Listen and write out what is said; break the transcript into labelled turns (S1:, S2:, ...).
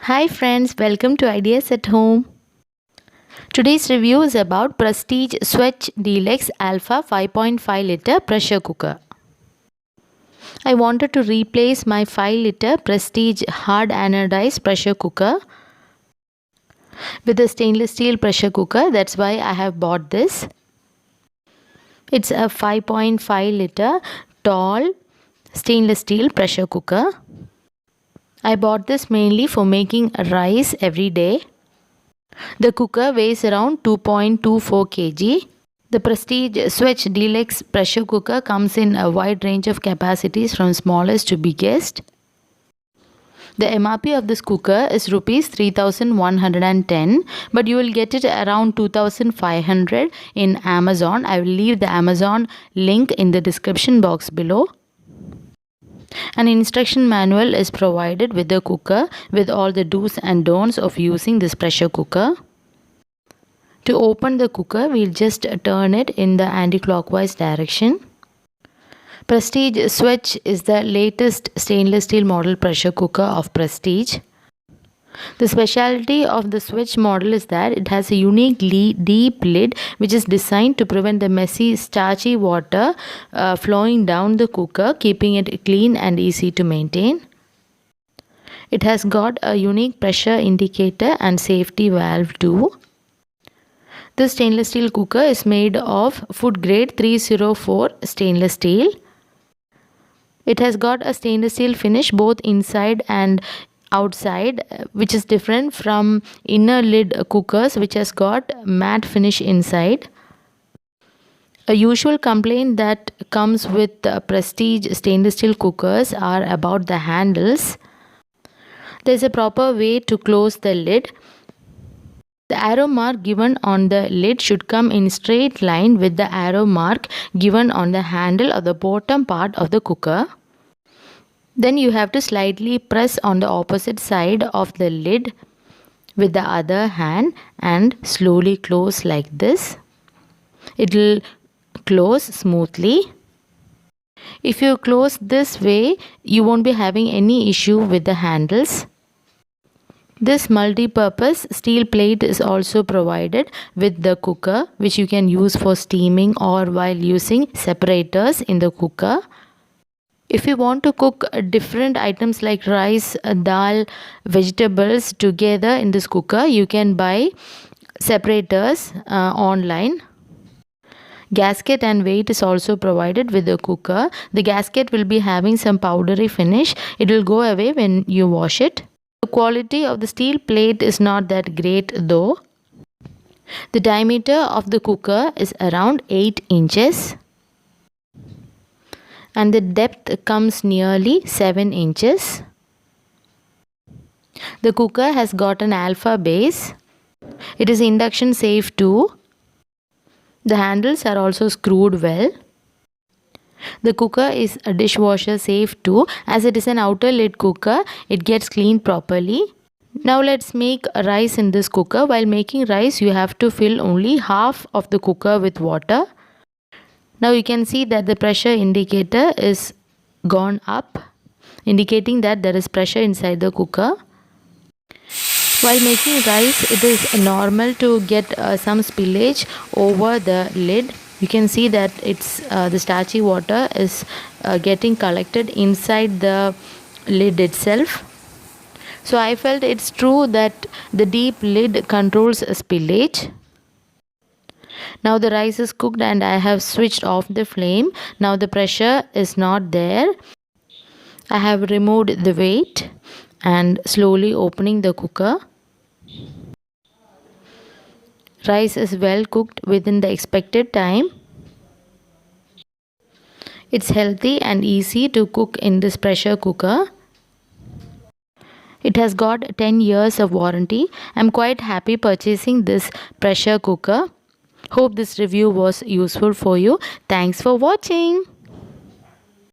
S1: Hi friends, welcome to Ideas at Home. Today's review is about Prestige Switch Deluxe Alpha 5.5 liter pressure cooker. I wanted to replace my 5 liter Prestige hard anodized pressure cooker with a stainless steel pressure cooker. That's why I have bought this. It's a 5.5 liter tall stainless steel pressure cooker. I bought this mainly for making rice every day. The cooker weighs around 2.24 kg. The Prestige Switch Deluxe pressure cooker comes in a wide range of capacities from smallest to biggest. The MRP of this cooker is Rs 3110, but you will get it around 2500 in Amazon. I will leave the Amazon link in the description box below. An instruction manual is provided with the cooker with all the do's and don'ts of using this pressure cooker. To open the cooker, we'll just turn it in the anti-clockwise direction. Prestige Switch is the latest stainless steel model pressure cooker of Prestige. The specialty of the Switch model is that it has a unique deep lid which is designed to prevent the messy, starchy water flowing down the cooker, keeping it clean and easy to maintain. It has got a unique pressure indicator and safety valve too. This stainless steel cooker is made of food grade 304 stainless steel. It has got a stainless steel finish both inside and outside, which is different from inner lid cookers which has got matte finish inside. A usual complaint that comes with Prestige stainless steel cookers are about the handles. There is a proper way to close the lid. The arrow mark given on the lid should come in straight line with the arrow mark given on the handle of the bottom part of the cooker. Then you have to slightly press on the opposite side of the lid with the other hand and slowly close like this. It will close smoothly. If you close this way, you won't be having any issue with the handles. This multi-purpose steel plate is also provided with the cooker, which you can use for steaming or while using separators in the cooker. If you want to cook different items like rice, dal, vegetables together in this cooker, you can buy separators online. Gasket and weight is also provided with the cooker. The gasket will be having some powdery finish. It will go away when you wash it. The quality of the steel plate is not that great though. The diameter of the cooker is around 8 inches. And the depth comes nearly 7 inches. The cooker has got an alpha base. It is induction safe too. The handles are also screwed well. The cooker is a dishwasher safe too. As it is an outer lid cooker, it gets cleaned properly. Now let's make rice in this cooker. While making rice, you have to fill only half of the cooker with water. Now you can see that the pressure indicator is gone up, indicating that there is pressure inside the cooker. While making rice, it is normal to get some spillage over the lid. You can see that it's the starchy water is getting collected inside the lid itself. So I felt it's true that the deep lid controls spillage. Now the rice is cooked and I have switched off the flame. Now the pressure is not there. I have removed the weight and slowly opening the cooker. Rice is well cooked within the expected time. It's healthy and easy to cook in this pressure cooker. It has got 10 years of warranty. I'm quite happy purchasing this pressure cooker. Hope this review was useful for you. Thanks for watching.